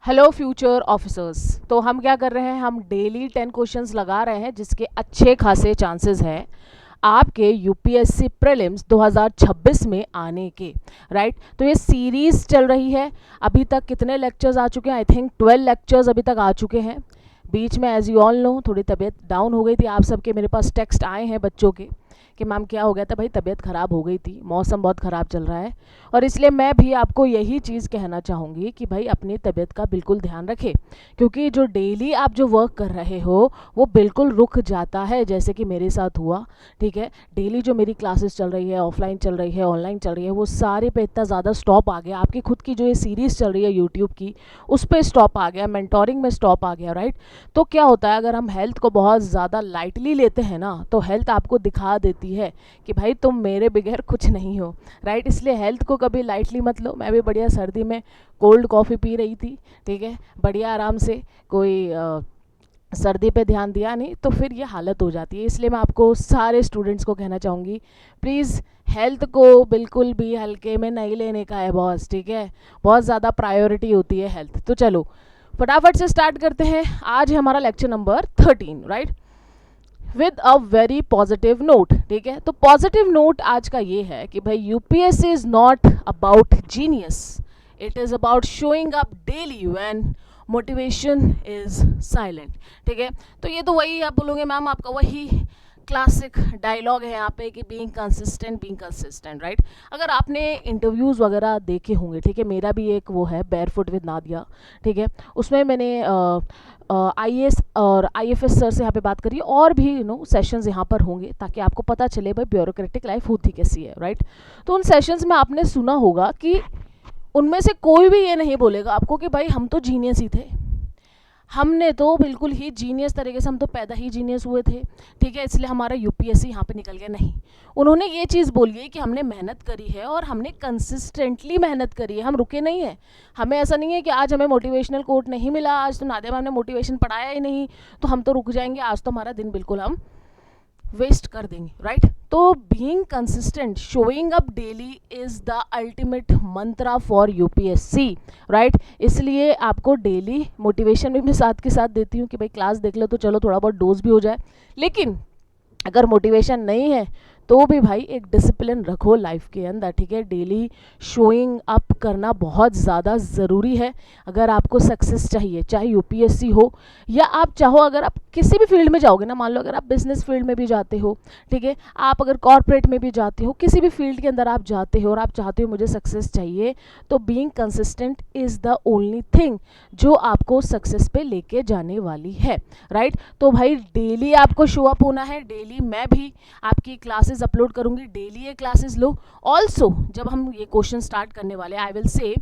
Hello future officers. तो हम क्या कर रहे हैं, हम डेली 10 क्वेश्चंस लगा रहे हैं जिसके अच्छे खासे चांसेस हैं आपके यूपीएससी प्रीलिम्स 2026 में आने के। राइट, तो ये सीरीज चल रही है। अभी तक कितने लेक्चर्स आ चुके हैं? आई थिंक 12 लेक्चर्स अभी तक आ चुके हैं। बीच में एज यू ऑल नो थोड़ी तबीयत डाउन हो गई थी आप सबके। मेरे पास टेक्स्ट आए हैं बच्चों के कि मैम क्या हो गया था। भाई तबीयत ख़राब हो गई थी, मौसम बहुत ख़राब चल रहा है, और इसलिए मैं भी आपको यही चीज़ कहना चाहूँगी कि भाई अपनी तबीयत का बिल्कुल ध्यान रखें, क्योंकि जो डेली आप जो वर्क कर रहे हो वो बिल्कुल रुक जाता है, जैसे कि मेरे साथ हुआ। ठीक है, डेली जो मेरी क्लासेस चल रही है, ऑफलाइन चल रही है, ऑनलाइन चल रही है, वो सारे पे इतना ज़्यादा स्टॉप आ गया। आपकी खुद की जो ये सीरीज़ चल रही है यूट्यूब की, उस पर स्टॉप आ गया, मेंटोरिंग में स्टॉप आ गया। राइट, तो क्या होता है, अगर हम हेल्थ को बहुत ज़्यादा लाइटली लेते हैं ना, तो हेल्थ आपको दिखा देती है कि भाई तुम मेरे बगैर कुछ नहीं हो। राइट, इसलिए हेल्थ को कभी लाइटली मत लो। मैं भी बढ़िया सर्दी में कोल्ड कॉफ़ी पी रही थी, ठीक है, बढ़िया आराम से, कोई सर्दी पे ध्यान दिया नहीं, तो फिर ये हालत हो जाती है। इसलिए मैं आपको सारे स्टूडेंट्स को कहना चाहूँगी, प्लीज़ हेल्थ को बिल्कुल भी हल्के में नहीं लेने का है बॉस। ठीक है, बहुत ज़्यादा प्रायोरिटी होती है हेल्थ। तो चलो फटाफट से स्टार्ट करते हैं। आज है हमारा lecture number 13। Right, with a very positive note. ठीक है, तो पॉजिटिव नोट आज का ये है कि भाई UPSC is not about genius, it is about showing up daily when motivation is silent. ठीक है, तो ये तो वही आप बोलोगे मैम, आपका वही क्लासिक डायलॉग है यहाँ पे कि बीइंग कंसिस्टेंट। राइट, अगर आपने इंटरव्यूज़ वगैरह देखे होंगे, ठीक है, मेरा भी एक वो है बैरफुट विद नादिया। ठीक है, उसमें मैंने आईएएस और आईएफएस सर से यहाँ पे बात करी, और भी सेशंस यहाँ पर होंगे ताकि आपको पता चले भाई ब्यूरोक्रेटिक लाइफ होती कैसी है। राइट, तो उन सेशंस में आपने सुना होगा कि उनमें से कोई भी ये नहीं बोलेगा आपको कि भाई हम तो जीनियस ही थे, हमने तो बिल्कुल ही जीनियस तरीके से, हम तो पैदा ही जीनियस हुए थे, ठीक है, इसलिए हमारा यूपीएससी यहाँ पे निकल गया। नहीं, उन्होंने ये चीज़ बोली है कि हमने मेहनत करी है और हमने कंसिस्टेंटली मेहनत करी है, हम रुके नहीं हैं। हमें ऐसा नहीं है कि आज हमें मोटिवेशनल कोट नहीं मिला, आज तो नादिया मैम ने मोटिवेशन पढ़ाया ही नहीं, तो हम तो रुक जाएंगे, आज तो हमारा दिन बिल्कुल हम वेस्ट कर देंगे। राइट, तो being consistent, showing up daily is the ultimate Mantra for UPSC. Right, इसलिए आपको डेली मोटिवेशन भी मैं साथ के साथ देती हूँ कि भाई क्लास देख लो तो चलो थोड़ा बहुत डोज भी हो जाए, लेकिन अगर मोटिवेशन नहीं है तो भी भाई एक डिसिप्लिन रखो लाइफ के अंदर। ठीक है, डेली शोइंग अप करना बहुत ज़्यादा ज़रूरी है अगर आपको सक्सेस चाहिए, चाहे यूपीएससी हो या आप चाहो, अगर आप किसी भी फील्ड में जाओगे ना, मान लो अगर आप बिजनेस फील्ड में भी जाते हो, ठीक है, आप अगर कॉर्पोरेट में भी जाते हो, किसी भी फील्ड के अंदर आप जाते हो और आप चाहते हो मुझे सक्सेस चाहिए, तो being consistent is the only thing जो आपको सक्सेस पे लेके जाने वाली है। राइट, तो भाई डेली आपको शो अप होना है, डेली मैं भी आपकी क्लासेस अपलोड करूंगी, डेली ये क्लासेस लो। ऑल्सो जब हम ये क्वेश्चन स्टार्ट करने वाले, आई विल से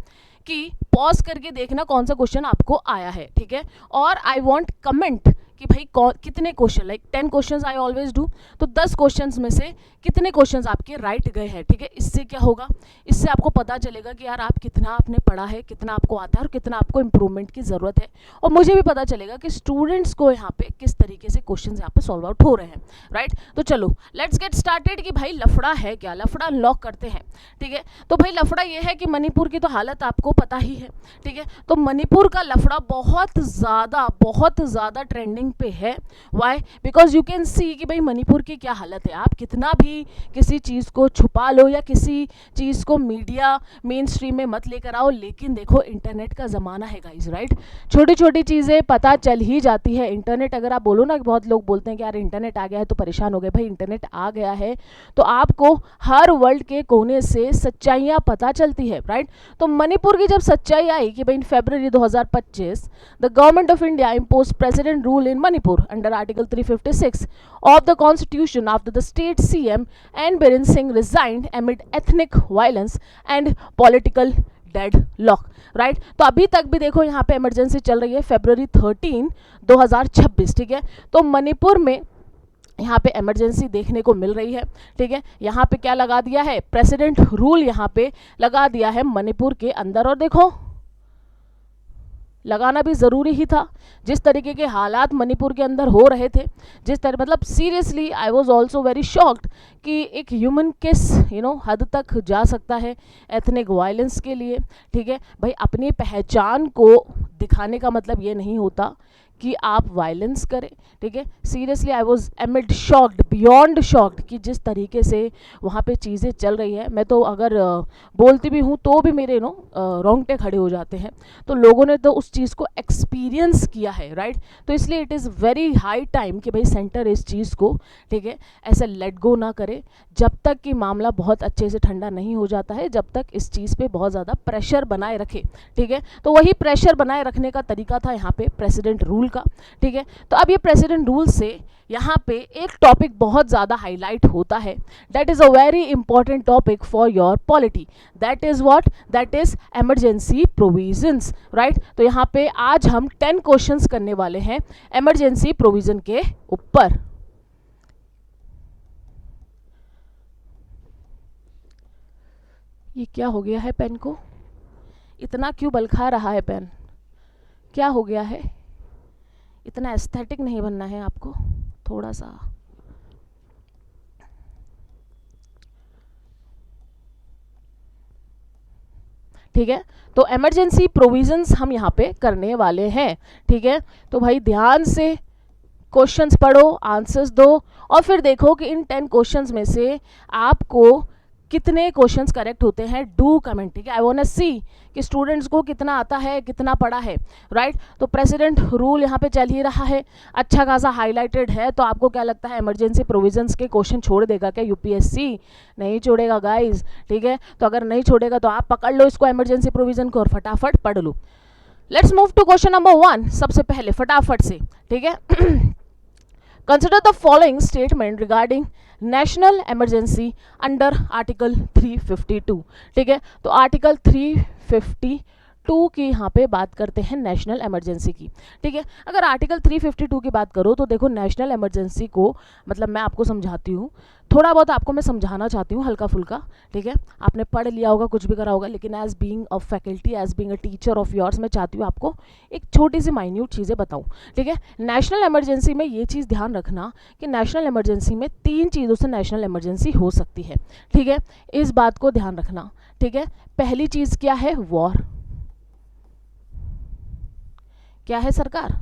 कि पॉज करके देखना कौन सा क्वेश्चन आपको आया है। ठीक है, और आई वांट कमेंट कि भाई कितने question, like 10 questions I always do, तो 10 क्वेश्चंस में से कितने क्वेश्चंस आपके राइट गए हैं। ठीक है, इससे क्या होगा, इससे आपको पता चलेगा कि यार आप कितना आपने पढ़ा है, कितना आपको आता है और कितना आपको इंप्रूवमेंट की ज़रूरत है, और मुझे भी पता चलेगा कि स्टूडेंट्स को यहाँ पे किस तरीके से क्वेश्चन यहाँ पे सॉल्व आउट हो रहे हैं। राइट, तो चलो लेट्स गेट स्टार्टेड कि भाई लफड़ा है क्या, लफड़ा अनलॉक करते हैं। ठीक है, तो भाई लफड़ा ये है कि मणिपुर की तो हालत आपको पता ही है। ठीक है, तो मणिपुर का लफड़ा बहुत ज़्यादा ट्रेंडिंग पे है। Why, because you can see कि भाई मणिपुर की क्या हालत है। आप कितना भी किसी चीज़ को छुपा लो या किसी चीज़ को मीडिया मेन स्ट्रीम में मत लेकर आओ, लेकिन देखो इंटरनेट का ज़माना है गाइज। राइट, छोटी छोटी चीज़ें पता चल ही जाती है। इंटरनेट, अगर आप बोलो ना, बहुत लोग बोलते हैं कि यार इंटरनेट आ गया है तो परेशान हो गए, भाई इंटरनेट आ गया है तो आपको हर वर्ल्ड के कोने से सच्चाइयाँ पता चलती है। राइट, तो मणिपुर की जब सच्चाई आई कि भाई इन फरवरी 2025 the government of India impose president rule in Manipur under Article 356 of the Constitution after the state CM N Biren Singh resigned amid ethnic violence and political deadlock. Right, तो अभी तक भी देखो यहाँ पे इमरजेंसी चल रही है, February 13, 2026। ठीक है, तो मणिपुर में यहाँ पे इमरजेंसी देखने को मिल रही है। ठीक है, यहाँ पे क्या लगा दिया है, प्रेसिडेंट रूल यहाँ पे लगा दिया है मणिपुर के अंदर, और देखो लगाना भी ज़रूरी ही था। जिस तरीके के हालात मणिपुर के अंदर हो रहे थे, जिस तरह, मतलब seriously I was also very shocked कि एक ह्यूमन किस हद तक जा सकता है एथनिक वायलेंस के लिए। ठीक है भाई, अपनी पहचान को दिखाने का मतलब ये नहीं होता कि आप वायलेंस करें, ठीक है। Seriously I was एमिड shocked, beyond shocked कि जिस तरीके से वहाँ पे चीज़ें चल रही है। मैं तो अगर बोलती भी हूँ तो भी मेरे रोंगटे खड़े हो जाते हैं। तो लोगों ने तो उस चीज़ को एक्सपीरियंस किया है, राइट। तो इसलिए it is very high time कि भाई सेंटर इस चीज़ को, ठीक है, ऐसे लेट गो ना करे जब तक कि मामला बहुत अच्छे से ठंडा नहीं हो जाता है, जब तक इस चीज़ पे बहुत ज़्यादा प्रेशर बनाए रखे, ठीक है। तो वही प्रेशर बनाए रखने का तरीका था यहाँ पे प्रेसिडेंट रूल का, ठीक है। तो अब ये प्रेसिडेंट रूल से यहाँ पे एक टॉपिक बहुत ज़्यादा हाईलाइट होता है, that is a very important topic for your polity, that is what, that is emergency provisions, right. तो यहाँ पे आज हम 10 क्वेश्चंस करने वाले हैं एमरजेंसी प्रोविजन के ऊपर। ये क्या हो गया है पेन को, इतना क्यों बल खा रहा है पेन, क्या हो गया है? इतना एस्थेटिक नहीं बनना है आपको, थोड़ा सा। ठीक है, तो इमरजेंसी प्रोविजंस हम यहाँ पे करने वाले हैं, ठीक है। तो भाई ध्यान से क्वेश्चंस पढ़ो, आंसर्स दो, और फिर देखो कि इन 10 क्वेश्चंस में से आपको कितने क्वेश्चंस करेक्ट होते हैं। डू कमेंट, ठीक है। आई वांट टू सी कि स्टूडेंट्स को कितना आता है, कितना पढ़ा है, राइट। तो प्रेसिडेंट रूल यहाँ पे चल ही रहा है, अच्छा खासा हाईलाइटेड है। तो आपको क्या लगता है इमरजेंसी प्रोविजंस के क्वेश्चन छोड़ देगा क्या यूपीएससी? नहीं छोड़ेगा गाइज, ठीक है। तो अगर नहीं छोड़ेगा तो आप पकड़ लो इसको, इमरजेंसी प्रोविजन को, और फटाफट पढ़ लो। Let's move to question number 1। सबसे पहले फटाफट से, ठीक है। Consider the following statement regarding national emergency under Article 352, ठीक है। तो आर्टिकल 352 की यहाँ पे बात करते हैं नेशनल इमरजेंसी की, ठीक है। अगर आर्टिकल 352 की बात करो तो देखो नेशनल इमरजेंसी को, मतलब मैं आपको समझाती हूँ, थोड़ा बहुत आपको मैं समझाना चाहती हूँ हल्का फुल्का, ठीक है। आपने पढ़ लिया होगा, कुछ भी करा होगा, लेकिन as being a faculty, as being a teacher of yours, मैं चाहती हूँ आपको एक छोटी सी माइन्यूट चीज़ें बताऊँ, ठीक है। नेशनल इमरजेंसी में ये चीज़ ध्यान रखना कि नेशनल इमरजेंसी में 3 चीज़ों से नेशनल इमरजेंसी हो सकती है, ठीक है। इस बात को ध्यान रखना, ठीक है। पहली चीज़ क्या है? वॉर। क्या है सरकार?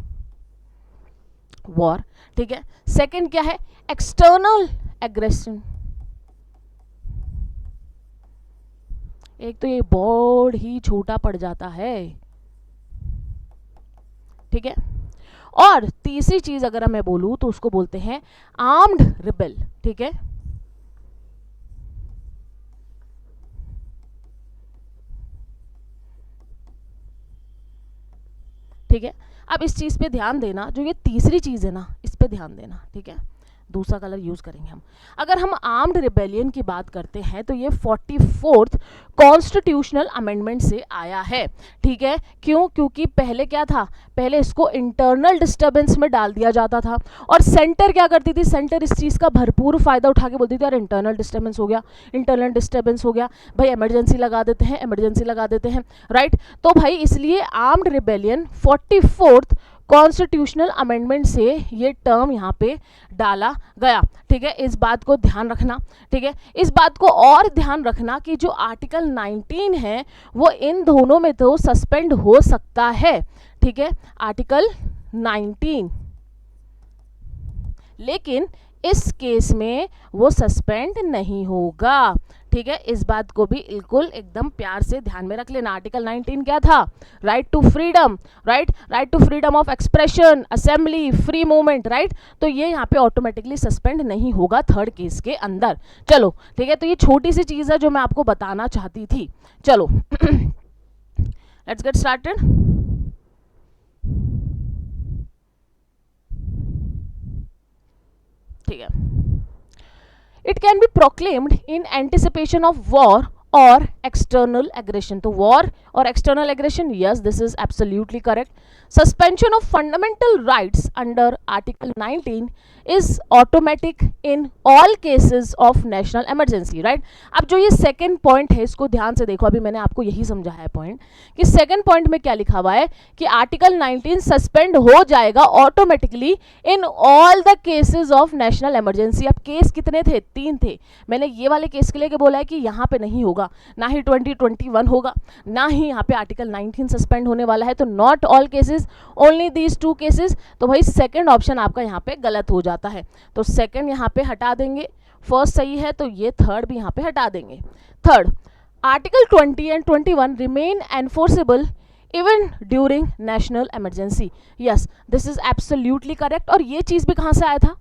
वॉर, ठीक है। सेकंड क्या है? External aggression. एक तो ये बहुत ही छोटा पड़ जाता है, ठीक है। और तीसरी चीज अगर मैं बोलूं तो उसको बोलते हैं आर्म्ड रिबेल, ठीक है। ठीक है, अब इस चीज पे ध्यान देना, जो ये तीसरी चीज है ना, इस पे ध्यान देना, ठीक है। दूसरा कलर यूज करेंगे हम। अगर हम आर्म्ड रिबेलियन की बात करते हैं तो ये 44th कॉन्स्टिट्यूशनल अमेंडमेंट से आया है, ठीक है। क्यों? क्योंकि पहले क्या था, पहले इसको इंटरनल डिस्टर्बेंस में डाल दिया जाता था, और सेंटर क्या करती थी, सेंटर इस चीज़ का भरपूर फायदा उठा के बोलती थी यार इंटरनल डिस्टर्बेंस हो गया, इंटरनल डिस्टर्बेंस हो गया, भाई इमरजेंसी लगा देते हैं, इमरजेंसी लगा देते हैं, राइट। तो भाई इसलिए armed rebellion 44th constitutional amendment से ये टर्म यहाँ पे डाला गया, ठीक है। इस बात को ध्यान रखना, ठीक है। इस बात को और ध्यान रखना कि जो आर्टिकल 19 है वो इन दोनों में तो सस्पेंड हो सकता है, ठीक है, आर्टिकल 19, लेकिन इस केस में वो सस्पेंड नहीं होगा, ठीक है। इस बात को भी बिल्कुल एकदम प्यार से ध्यान में रख लेना। आर्टिकल 19 क्या था? Right to freedom, right, right to freedom of expression, assembly, free movement, right. तो ये यहाँ पे ऑटोमेटिकली सस्पेंड नहीं होगा थर्ड केस के अंदर। चलो ठीक है, तो ये छोटी सी चीज़ है जो मैं आपको बताना चाहती थी। चलो लेट्स गेट स्टार्टेड। ठीक है, it can be proclaimed in anticipation of war और एक्सटर्नल एग्रेशन। तो वॉर और external aggression, yes this is absolutely correct. Suspension of fundamental rights under article 19 is automatic in all cases of national emergency, right. अब जो ये second point है इसको ध्यान से देखो, अभी मैंने आपको यही समझाया है पॉइंट, कि सेकेंड पॉइंट में क्या लिखा हुआ है कि आर्टिकल 19 सस्पेंड हो जाएगा automatically in all the cases of national emergency. अब केस कितने थे? 3 थे। मैंने ये वाले केस के लिए बोला है कि यहाँ पे नहीं होगा, होगा, ना ही 2021 होगा, ना ही यहाँ पे आर्टिकल 19 सस्पेंड होने वाला है। तो not all cases, only these 2 cases. तो भाई सेकंड ऑप्शन आपका यहाँ पे गलत हो जाता है, तो सेकंड यहाँ पे हटा देंगे, फर्स्ट सही है तो ये थर्ड भी यहाँ पे हटा देंगे। Third, article 20 and 21 remain enforceable even during national emergency. Yes, this is absolutely correct. और ये चीज़ भी कहाँ से आया था,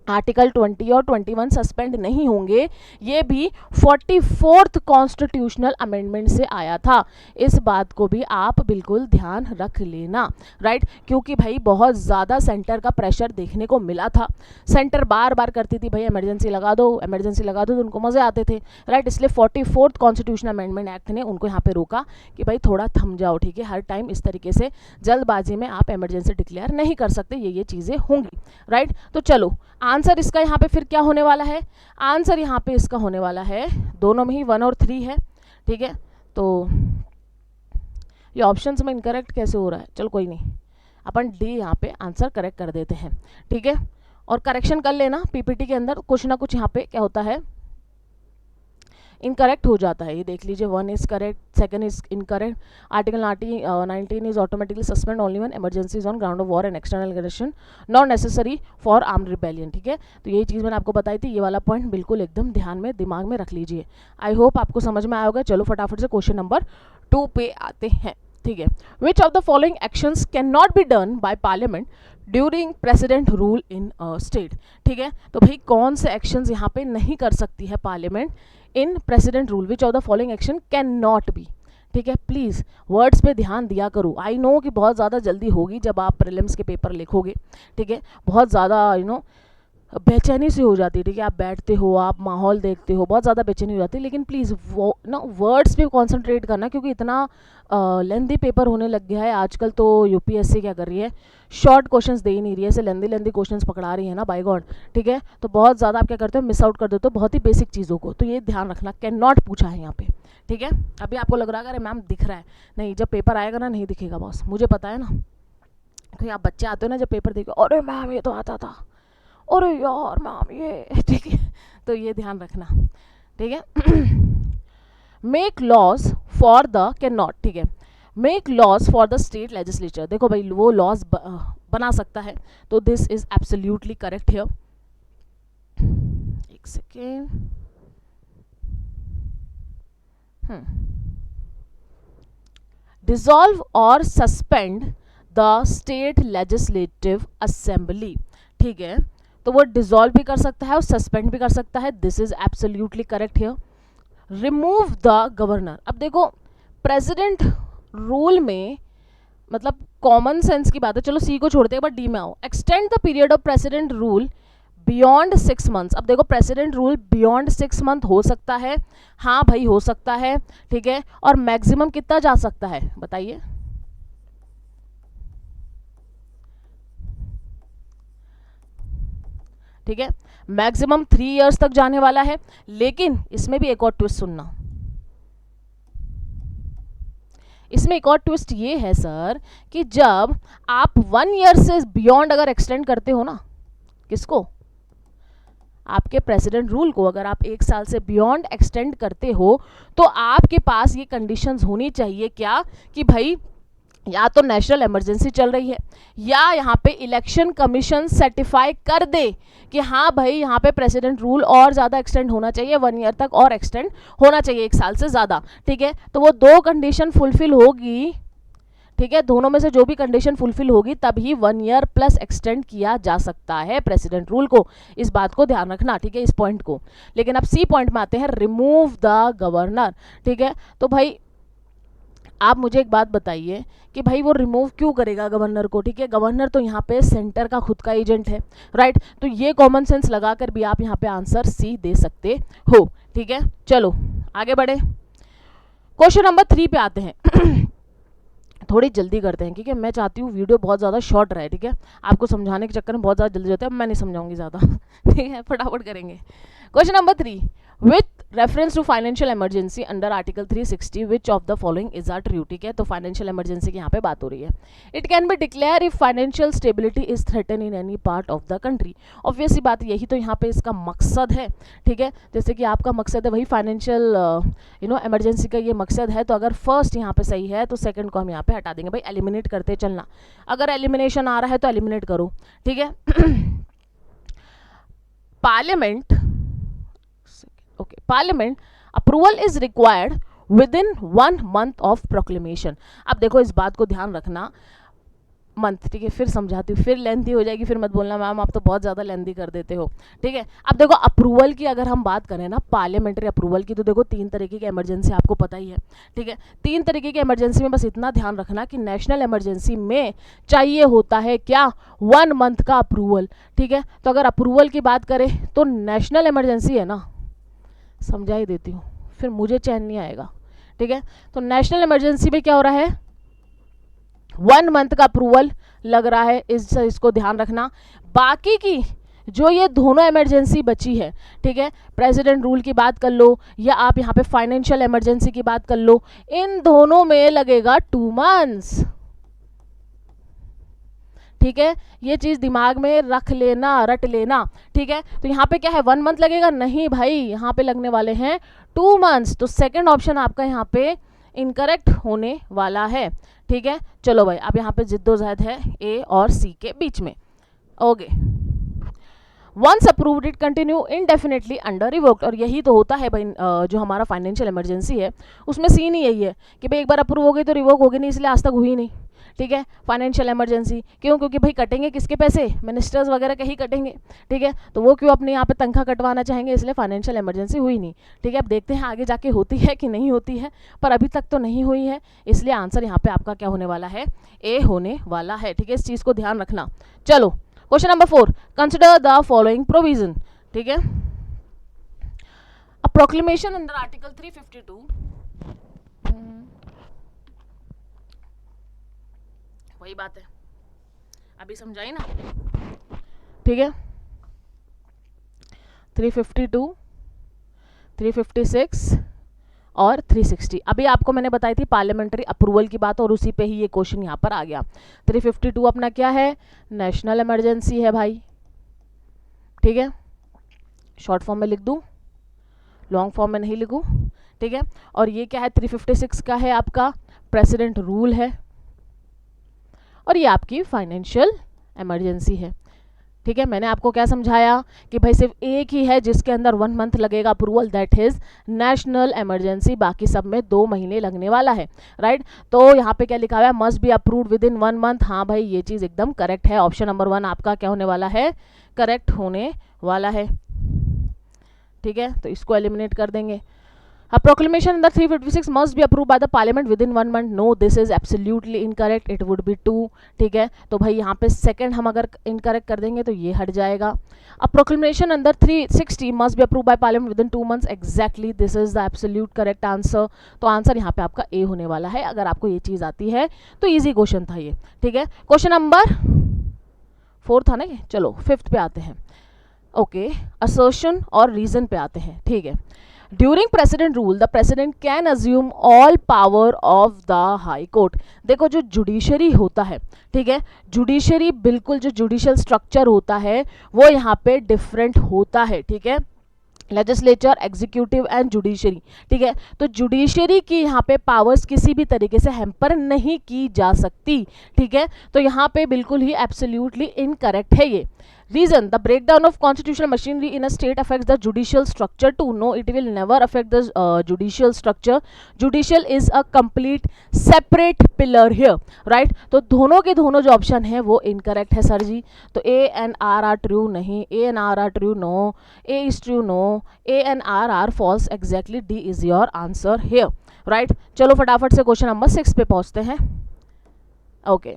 आर्टिकल 20 और 21 सस्पेंड नहीं होंगे, ये भी 44th कॉन्स्टिट्यूशनल अमेंडमेंट से आया था। इस बात को भी आप बिल्कुल ध्यान रख लेना, राइट, क्योंकि भाई बहुत ज़्यादा सेंटर का प्रेशर देखने को मिला था। सेंटर बार बार करती थी भाई इमरजेंसी लगा दो, इमरजेंसी लगा दो, तो उनको मज़े आते थे, राइट। इसलिए 44th कॉन्स्टिट्यूशनल अमेंडमेंट एक्ट ने उनको यहाँ पे रोका कि भाई थोड़ा थम जाओ, ठीक है, हर टाइम इस तरीके से जल्दबाजी में आप इमरजेंसी डिक्लेयर नहीं कर सकते, ये चीज़ें होंगी, राइट। तो चलो आंसर इसका यहाँ पे फिर क्या होने वाला है, आंसर यहाँ पे इसका होने वाला है, दोनों में ही 1 और 3 है, ठीक है। तो ये ऑप्शंस में इनकरेक्ट कैसे हो रहा है, चलो कोई नहीं, अपन डी यहाँ पे आंसर करेक्ट कर देते हैं, ठीक है। और करेक्शन कर लेना, पीपीटी के अंदर कुछ ना कुछ यहाँ पे क्या होता है, इनकरेक्ट हो जाता है। ये देख लीजिए, 1 is correct, second is incorrect, article 19 is automatically suspend only when emergencies on ground of war and external aggression not necessary for armed rebellion, ठीक है। तो यही चीज़ मैंने आपको बताई थी, ये वाला पॉइंट बिल्कुल एकदम ध्यान में दिमाग में रख लीजिए। आई होप आपको समझ में आया होगा। चलो फटाफट से क्वेश्चन नंबर 2 पे आते हैं, ठीक है। विच of the following actions can not be done by parliament during president rule in state, ठीक है। तो भाई कौन से एक्शंस यहाँ पे नहीं कर सकती है parliament in president rule, which of the following action can not be, ठीक है। प्लीज़ वर्ड्स पे ध्यान दिया करो। आई नो कि बहुत ज़्यादा जल्दी होगी जब आप प्रीलिम्स के पेपर लिखोगे, ठीक है, बहुत ज़्यादा बेचैनी से हो जाती है, ठीक है। आप बैठते हो, आप माहौल देखते हो, बहुत ज़्यादा बेचैनी हो जाती है, लेकिन प्लीज़ वो वर्ड्स पे कॉन्सेंट्रेट करना, क्योंकि इतना लेंदी पेपर होने लग गया है आजकल। तो यूपीएससी क्या कर रही है, शॉर्ट क्वेश्चंस दे ही नहीं रही है, ऐसे लेंदी क्वेश्चंस पकड़ा रही है ना, बाय गॉड, ठीक है। तो बहुत ज़्यादा आप क्या करते हो, मिस आउट कर देते हो बहुत ही बेसिक चीज़ों को। तो ये ध्यान रखना, कैन नॉट पूछा है यहाँ पे, ठीक है। अभी आपको लग रहा है अरे मैम दिख रहा है, नहीं, जब पेपर आएगा ना नहीं दिखेगा बॉस, मुझे पता है ना। तो आप बच्चे आते हो ना, जब पेपर देखो, अरे मैम ये तो आता था, अरे यार मैम ये, ठीक है। तो ये ध्यान रखना, ठीक है। Make laws for the can not, ठीक है, make laws for the state legislature, देखो भाई वो लॉज बना सकता है, तो this is absolutely correct here. एक सेकेंड, डिसॉल्व और suspend the state legislative assembly, ठीक है। तो वो डिसॉल्व भी कर सकता है और सस्पेंड भी कर सकता है, this is absolutely correct here. Remove the governor, अब देखो प्रेसिडेंट रूल में मतलब कॉमन सेंस की बात है, चलो सी को छोड़ते हैं, बट डी में आओ। Extend the period of president rule beyond 6 months, अब देखो प्रेसिडेंट रूल बियॉन्ड 6 मंथ हो सकता है, हाँ भाई हो सकता है, ठीक है। और मैक्सिमम कितना जा सकता है बताइए, ठीक है, मैक्सिमम 3 इयर्स तक जाने वाला है। लेकिन इसमें भी एक और ट्विस्ट सुनना, इसमें एक और ट्विस्ट ये है सर कि जब आप 1 ईयर से बियॉन्ड अगर एक्सटेंड करते हो ना, किसको, आपके प्रेसिडेंट रूल को अगर आप 1 साल से बियॉन्ड एक्सटेंड करते हो, तो आपके पास ये कंडीशंस होनी चाहिए क्या, कि भाई या तो नेशनल इमरजेंसी चल रही है, या यहाँ पे इलेक्शन कमीशन सर्टिफाई कर दे कि हाँ भाई यहाँ पे प्रेसिडेंट रूल और ज़्यादा एक्सटेंड होना चाहिए, 1 ईयर तक और एक्सटेंड होना चाहिए, 1 साल से ज़्यादा, ठीक है। तो वो 2 कंडीशन फुलफिल होगी, ठीक है, दोनों में से जो भी कंडीशन फुलफिल होगी तभी 1 ईयर प्लस एक्सटेंड किया जा सकता है प्रेसिडेंट रूल को, इस बात को ध्यान रखना, ठीक है, इस पॉइंट को। लेकिन अब सी पॉइंट में आते हैं, रिमूव द गवर्नर, ठीक है। तो भाई आप मुझे एक बात बताइए कि भाई वो रिमूव क्यों करेगा गवर्नर को, ठीक है, गवर्नर तो यहाँ पे सेंटर का खुद का एजेंट है, राइट। तो ये कॉमन सेंस लगा कर भी आप यहाँ पे आंसर सी दे सकते हो, ठीक है। चलो आगे बढ़े, क्वेश्चन नंबर 3 पे आते हैं। थोड़ी जल्दी करते हैं, ठीक है, मैं चाहती हूँ वीडियो बहुत ज़्यादा शॉर्ट रहे, ठीक है, आपको समझाने के चक्कर में बहुत ज़्यादा जल्दी होता है, मैं नहीं समझाऊंगी ज़्यादा, ठीक है, फटाफट करेंगे। Question number 3, with reference to financial emergency under article 360 which of the following is are true, ठीक है। तो फाइनेंशियल इमरजेंसी की यहाँ पे बात हो रही है। It can be declare if financial stability is threaten in any part of the country. Obviously बात, यही तो यहाँ पे इसका मकसद है, ठीक है। जैसे कि आपका मकसद है वही फाइनेंशियल इमरजेंसी का ये मकसद है, तो अगर फर्स्ट यहाँ पे सही है तो सेकंड को हम यहाँ पे हटा देंगे। भाई एलिमिनेट करते चलना, अगर एलिमिनेशन आ रहा है तो एलिमिनेट करो, ठीक है। Parliament, okay, parliament approval is required within 1 month of proclamation। अब देखो इस बात को ध्यान रखना, मंथ, ठीक है, फिर समझाती हूँ, फिर लेंथी हो जाएगी, फिर मत बोलना मैम आप तो बहुत ज़्यादा लेंथी कर देते हो, ठीक है। अब देखो अप्रूवल की अगर हम बात करें ना, पार्लियामेंट्री अप्रूवल की, तो देखो 3 तरीके की इमरजेंसी आपको पता ही है, ठीक है। 3 तरीके की इमरजेंसी में बस इतना ध्यान रखना कि नेशनल इमरजेंसी में चाहिए होता है क्या, 1 मंथ का अप्रूवल, ठीक है। तो अगर अप्रूवल की बात करें तो नेशनल इमरजेंसी है ना, समझा ही देती हूँ, फिर मुझे चैन नहीं आएगा, ठीक है। तो नेशनल इमरजेंसी में क्या हो रहा है, 1 मंथ का अप्रूवल लग रहा है, इसको ध्यान रखना। बाकी की जो ये दोनों इमरजेंसी बची है, ठीक है, प्रेसिडेंट रूल की बात कर लो या आप यहाँ पे फाइनेंशियल इमरजेंसी की बात कर लो, इन दोनों में लगेगा 2 मंथ्स, ठीक है। ये चीज दिमाग में रख लेना, रट लेना, ठीक है। तो यहाँ पे क्या है, 1 मंथ लगेगा, नहीं भाई, यहाँ पे लगने वाले हैं 2 मंथ्स। तो सेकंड ऑप्शन आपका यहाँ पे इनकरेक्ट होने वाला है, ठीक है। चलो भाई, अब यहाँ पे जिद्दोजहद है ए और सी के बीच में। Okay, once approved it continue indefinitely under revoked. और यही तो होता है भाई, जो हमारा फाइनेंशियल इमरजेंसी है उसमें सीन ही यही है कि भाई एक बार अप्रूव हो गई तो रिवोक होगी नहीं, इसलिए आज तक हुई नहीं, ठीक है। फाइनेंशियल इमरजेंसी क्यों, क्योंकि भाई कटेंगे किसके पैसे, मिनिस्टर्स वगैरह के ही कटेंगे, ठीक है। तो वो क्यों अपने यहाँ पे तनख्वाह कटवाना चाहेंगे, इसलिए फाइनेंशियल इमरजेंसी हुई नहीं, ठीक है। अब देखते हैं आगे जाके होती है कि नहीं होती है, पर अभी तक तो नहीं हुई है, इसलिए आंसर यहाँ पे आपका क्या होने वाला है, ए होने वाला है, ठीक है। इस चीज़ को ध्यान रखना। चलो question number 4, consider the following provision, ठीक है। अ प्रोक्लेमेशन अंडर आर्टिकल 352, वही बात है, अभी समझाई ना, ठीक है। 352, 356 और 360, अभी आपको मैंने बताई थी पार्लियामेंट्री अप्रूवल की बात, और उसी पे ही ये क्वेश्चन यहाँ पर आ गया। 352 अपना क्या है, नेशनल इमरजेंसी है भाई, ठीक है। शॉर्ट फॉर्म में लिख दूँ, लॉन्ग फॉर्म में नहीं लिखूँ, ठीक है। और ये क्या है, 356 का है आपका प्रेसिडेंट रूल है, और ये आपकी फाइनेंशियल इमरजेंसी है, ठीक है। मैंने आपको क्या समझाया कि भाई सिर्फ एक ही है जिसके अंदर 1 मंथ लगेगा approval, that is national emergency, बाकी सब में 2 महीने लगने वाला है, राइट। तो यहाँ पे क्या लिखा हुआ है, must be approved with in 1 month. हाँ भाई, ये चीज़ एकदम करेक्ट है, ऑप्शन नंबर 1 आपका क्या होने वाला है, करेक्ट होने वाला है, ठीक है। तो इसको एलिमिनेट कर देंगे। A proclamation under 356 must be approved by the parliament within 1 month. No, this is absolutely incorrect. It would be 2, ठीक है। तो भाई यहाँ पे सेकंड हम अगर इनकरेक्ट कर देंगे तो ये हट जाएगा। A proclamation under 360 must be approved by parliament within 2 months. Exactly, this is the absolute correct answer. तो आंसर यहाँ पे आपका ए होने वाला है। अगर आपको ये चीज़ आती है तो ईजी क्वेश्चन था ये, ठीक है। क्वेश्चन नंबर 4 था ना ये, चलो 5th पे आते हैं। ओके, असर्शन और रीजन पे आते हैं, ठीक है। During president rule the president can assume all power of the high court. देखो जो जुडिशरी होता है, ठीक है, जुडिशरी बिल्कुल जो जुडिशियल स्ट्रक्चर होता है वो यहाँ पे डिफरेंट होता है, ठीक है। लेजिस्लेचर, एग्जीक्यूटिव एंड जुडिशरी, ठीक है। तो जुडिशरी की यहाँ पे पावर्स किसी भी तरीके से हैम्पर नहीं की जा सकती, ठीक है। तो यहाँ पे बिल्कुल ही एब्सोल्युटली इनकरेक्ट है ये। Reason, the breakdown of constitutional machinery in a state affects the judicial structure too. No, it will never affect the judicial structure. Judicial is a complete separate pillar here, right? तो दोनों के दोनों जो option है वो incorrect है sir जी। तो A and R are true नहीं, A and R are true no, A is true no, A and R are false. Exactly, D is your answer here, right? चलो फटाफट से क्वेश्चन नंबर 6 पे पहुँचते हैं। Okay.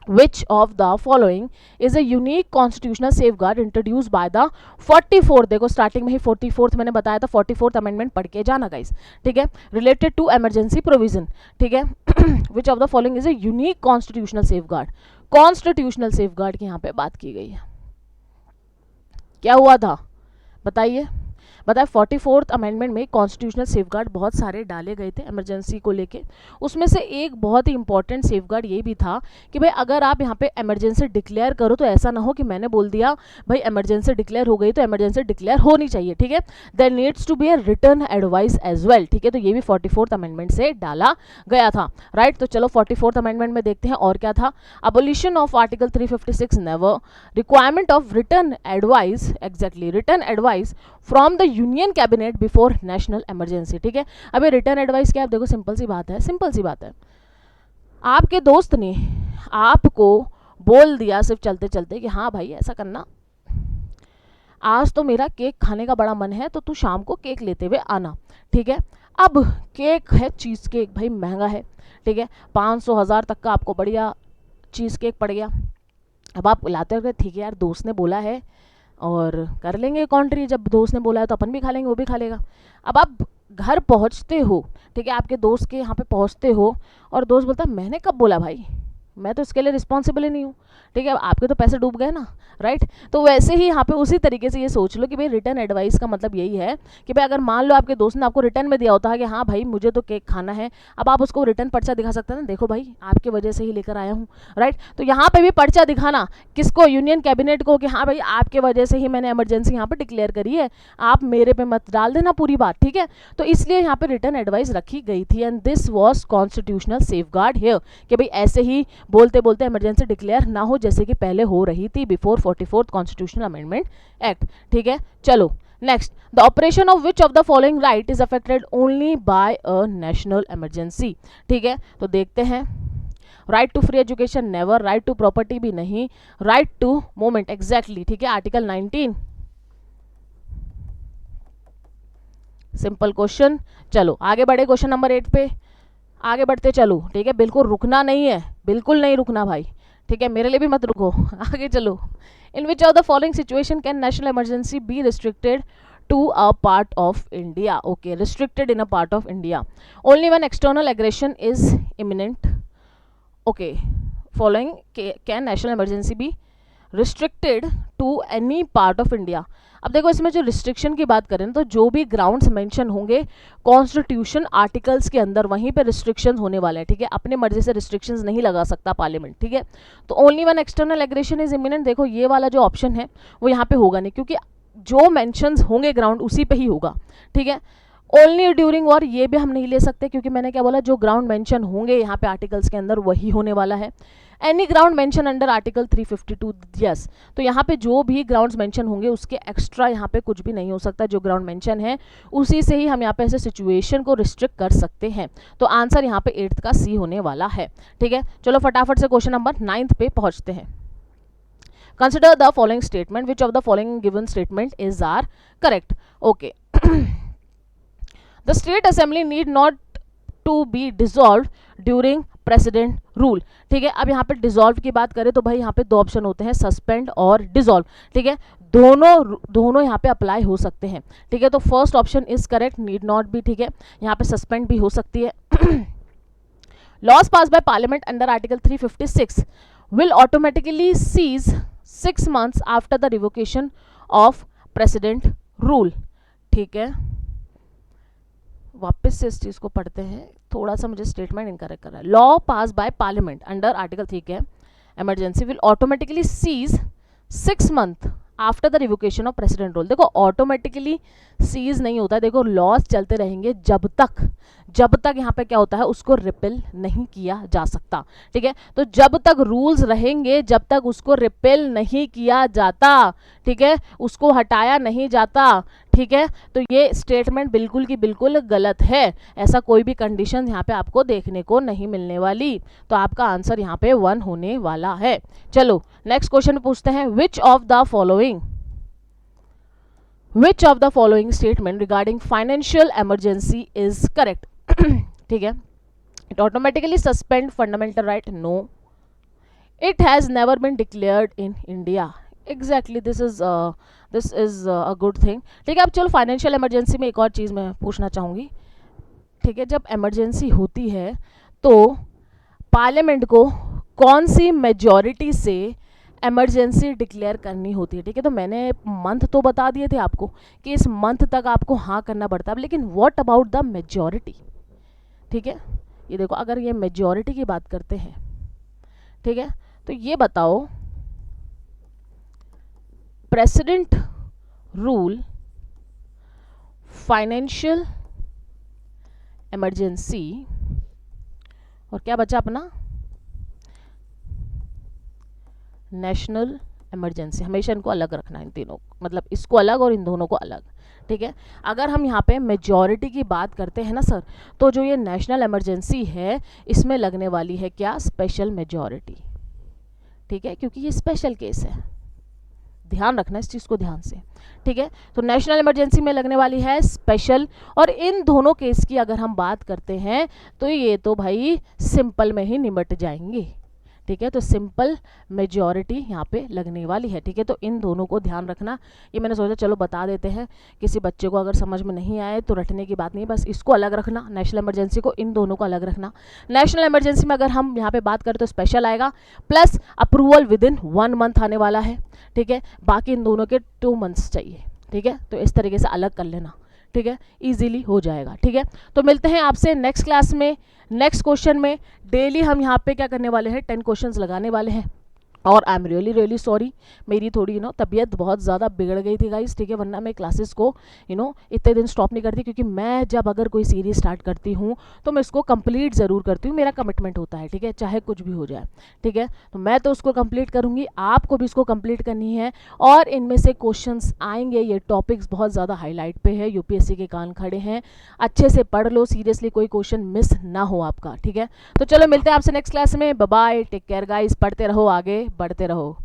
Which of the following is a unique constitutional safeguard introduced by the 44th, देखो starting में ही 44th मैंने बताया था, 44th अमेंडमेंट पढ़ के जाना गाइस, ठीक है। रिलेटेड टू इमरजेंसी प्रोविजन, ठीक है। विच of the following is a unique constitutional safeguard. Constitutional safeguard की यहाँ पे बात की गई है, क्या हुआ था बताइए। बताए 44th अमेंडमेंट में कॉन्स्टिट्यूशनल सेफगार्ड बहुत सारे डाले गए थे इमरजेंसी को लेके। उसमें से एक बहुत ही इंपॉर्टेंट सेफगार्ड ये भी था कि भाई अगर आप यहाँ पे इमरजेंसी डिक्लेयर करो तो ऐसा ना हो कि मैंने बोल दिया भाई इमरजेंसी डिक्लेयर हो गई तो इमरजेंसी डिक्लेयर होनी चाहिए, ठीक है। There needs to be a return advice as well, ठीक है। तो ये भी 44th अमेंडमेंट से डाला गया था, राइट। तो चलो 44th अमेंडमेंट में देखते हैं और क्या था। Abolition of article 356 never, requirement of return advice, exactly return advice from the union cabinet before national emergency, ठीक है। अभी रिटर्न एडवाइस क्या है, देखो सिंपल सी बात है, सिंपल सी बात है। आपके दोस्त ने आपको बोल दिया सिर्फ चलते चलते कि हाँ भाई ऐसा करना, आज तो मेरा केक खाने का बड़ा मन है तो तू शाम को केक लेते हुए आना, ठीक है। अब केक है चीज़ केक, भाई महंगा है, ठीक है, 500-1000 तक का आपको बढ़िया चीज़ केक पड़ गया। अब आप लाते हो ठीक है यार दोस्त ने बोला है और कर लेंगे कॉन्ट्री, जब दोस्त ने बोला है तो अपन भी खा लेंगे वो भी खा लेगा। अब आप घर पहुंचते हो, ठीक है, आपके दोस्त के यहाँ पे पहुंचते हो और दोस्त बोलता है मैंने कब बोला भाई, मैं तो इसके लिए रिस्पॉन्सिबल ही नहीं हूँ, ठीक है, आपके तो पैसे डूब गए ना, राइट। तो वैसे ही यहाँ पे उसी तरीके से ये सोच लो कि भाई रिटर्न एडवाइस का मतलब यही है कि भाई अगर मान लो आपके दोस्त ने आपको रिटर्न में दिया होता है कि हाँ भाई मुझे तो केक खाना है, अब आप उसको रिटर्न पर्चा दिखा सकते हैं ना, देखो भाई आपके वजह से ही लेकर आया हूँ, राइट। तो यहाँ पे भी पर्चा दिखाना किसको, यूनियन कैबिनेट को, कि हाँ भाई आपके वजह से ही मैंने इमरजेंसी यहाँ पे डिक्लेयर करी है, आप मेरे पे मत डाल देना पूरी बात, ठीक है। तो इसलिए यहाँ पे रिटर्न एडवाइस रखी गई थी and this was constitutional safeguard here, कि भाई ऐसे ही बोलते बोलते इमरजेंसी डिक्लेयर ना हो जैसे कि पहले हो रही थी before 44th constitutional amendment act, ठीक है। चलो next, the operation of which of the following right is affected only by a national emergency, ठीक है। तो देखते हैं, right to free education never, right to property भी नहीं, राइट टू मूवमेंट एग्जैक्टली, ठीक है, आर्टिकल 19, सिंपल क्वेश्चन। चलो आगे बढ़े क्वेश्चन नंबर 8 पे, आगे बढ़ते चलो, ठीक है, बिल्कुल रुकना नहीं है, बिल्कुल नहीं रुकना भाई, ठीक है, मेरे लिए भी मत रुको, आगे चलो। In which of the following situation can national emergency be restricted to a part of India, okay, restricted in a part of India only when external aggression is imminent, okay, following can national emergency be restricted to any part of India। अब देखो इसमें जो restriction की बात करें तो जो भी ग्राउंड्स मेंशन होंगे कॉन्स्टिट्यूशन आर्टिकल्स के अंदर वहीं पे रिस्ट्रिक्शंस होने वाले हैं, ठीक है, अपने मर्जी से रिस्ट्रिक्शंस नहीं लगा सकता पार्लियामेंट, ठीक है। तो only one external aggression is imminent, देखो ये वाला जो ऑप्शन है वो यहाँ पे होगा नहीं, क्योंकि जो मेंशंस होंगे ग्राउंड उसी पे ही होगा, ठीक है। ओनली ड्यूरिंग वॉर ये भी हम नहीं ले सकते, क्योंकि मैंने क्या बोला, जो ग्राउंड मेंशन होंगे यहाँ पे आर्टिकल्स के अंदर वही होने वाला है। Any ground mention under article 352, yes, तो यहाँ पे जो भी ग्राउंड्स मेंशन होंगे उसके एक्स्ट्रा यहाँ पे कुछ भी नहीं हो सकता, जो ग्राउंड मेंशन है उसी से ही हम यहाँ पे ऐसे सिचुएशन को रिस्ट्रिक्ट कर सकते हैं। तो आंसर यहाँ पे 8th का सी होने वाला है, ठीक है। चलो फटाफट से क्वेश्चन नंबर 9th पे पहुँचते हैं। Consider the following statement. Which of the following given statement is are correct? Okay. The state assembly need not to be dissolved during president rule, ठीक है। अब यहाँ पे डिसॉल्व की बात करें तो भाई यहाँ पे दो ऑप्शन होते हैं, सस्पेंड और डिसॉल्व, ठीक है, दोनों यहाँ पे अप्लाई हो सकते हैं, ठीक है। तो first option is correct, need not be, ठीक है, यहाँ पे सस्पेंड भी हो सकती है। Laws pass by parliament under article 356 will automatically cease 6 months after the revocation of president rule, ठीक है। वापस से इस चीज को पढ़ते हैं, थोड़ा सा मुझे स्टेटमेंट इनकरेक्ट कर रहा है। Law pass by parliament under article, ठीक है, emergency will automatically cease 6 months after the revocation of president rule. देखो ऑटोमेटिकली सीज नहीं होता है, देखो लॉज चलते रहेंगे जब तक यहाँ पे क्या होता है उसको रिपेल नहीं किया जा सकता, ठीक है। तो जब तक रूल्स रहेंगे जब तक उसको रिपेल नहीं किया जाता, ठीक है, उसको हटाया नहीं जाता, ठीक है। तो ये स्टेटमेंट बिल्कुल की बिल्कुल गलत है, ऐसा कोई भी कंडीशन यहाँ पे आपको देखने को नहीं मिलने वाली। तो आपका आंसर यहाँ पे 1 होने वाला है। चलो नेक्स्ट क्वेश्चन पूछते हैं, which of the following statement regarding financial emergency is correct, ठीक है। It automatically suspend fundamental right, no. It has never been declared in India, exactly this is a good thing, ठीक है। अब चलो financial emergency में एक और चीज़ मैं पूछना चाहूँगी, ठीक है। जब इमरजेंसी होती है तो पार्लियामेंट को कौन सी मेजॉरिटी से इमरजेंसी डिक्लेयर करनी होती है, ठीक है। तो मैंने मंथ तो बता दिए थे आपको कि इस मंथ तक आपको हाँ करना पड़ता है, लेकिन व्हाट अबाउट द मेजॉरिटी, ठीक है। ये देखो, अगर ये मेजॉरिटी की बात करते हैं, ठीक है, तो ये बताओ प्रेसिडेंट रूल फाइनेंशियल इमरजेंसी और क्या बचा अपना नेशनल इमरजेंसी, हमेशा इनको अलग रखना है, इन तीनों, मतलब इसको अलग और इन दोनों को अलग, ठीक है। अगर हम यहाँ पे मेजॉरिटी की बात करते हैं ना सर, तो जो ये नेशनल इमरजेंसी है इसमें लगने वाली है क्या, स्पेशल मेजॉरिटी, ठीक है, क्योंकि ये स्पेशल केस है, ध्यान रखना इस चीज़ को ध्यान से, ठीक है। तो नेशनल इमरजेंसी में लगने वाली है स्पेशल, और इन दोनों केस की अगर हम बात करते हैं तो ये तो भाई सिंपल में ही निमट जाएंगे, ठीक है। तो सिंपल मेजॉरिटी यहाँ पे लगने वाली है, ठीक है। तो इन दोनों को ध्यान रखना, ये मैंने सोचा चलो बता देते हैं, किसी बच्चे को अगर समझ में नहीं आए तो रटने की बात नहीं, बस इसको अलग रखना, नेशनल इमरजेंसी को, इन दोनों को अलग रखना। नेशनल इमरजेंसी में अगर हम यहाँ पे बात करें तो स्पेशल आएगा, plus approval with in 1 month आने वाला है, ठीक है। बाकी इन दोनों के 2 मंथ्स चाहिए, ठीक है। तो इस तरीके से अलग कर लेना, ठीक है, इजीली हो जाएगा, ठीक है। तो मिलते हैं आपसे नेक्स्ट क्लास में, नेक्स्ट क्वेश्चन में। डेली हम यहाँ पे क्या करने वाले हैं, 10 क्वेश्चंस लगाने वाले हैं। और आई एम रियली सॉरी, मेरी थोड़ी तबीयत बहुत ज़्यादा बिगड़ गई थी गाइस, ठीक है, वरना मैं क्लासेस को इतने दिन स्टॉप नहीं करती, क्योंकि मैं जब अगर कोई सीरीज स्टार्ट करती हूँ तो मैं इसको कंप्लीट ज़रूर करती हूँ, मेरा कमिटमेंट होता है, ठीक है, चाहे कुछ भी हो जाए, ठीक है। तो मैं तो उसको कंप्लीट करूँगी, आपको भी इसको कंप्लीट करनी है, और इनमें से क्वेश्चंस आएंगे, ये टॉपिक्स बहुत ज़्यादा हाईलाइट पे है, यूपीएससी के कान खड़े हैं, अच्छे से पढ़ लो, सीरियसली कोई क्वेश्चन मिस ना हो आपका, ठीक है। तो चलो मिलते हैं आपसे नेक्स्ट क्लास में, bye bye, take care guys, पढ़ते रहो, आगे बढ़ते रहो।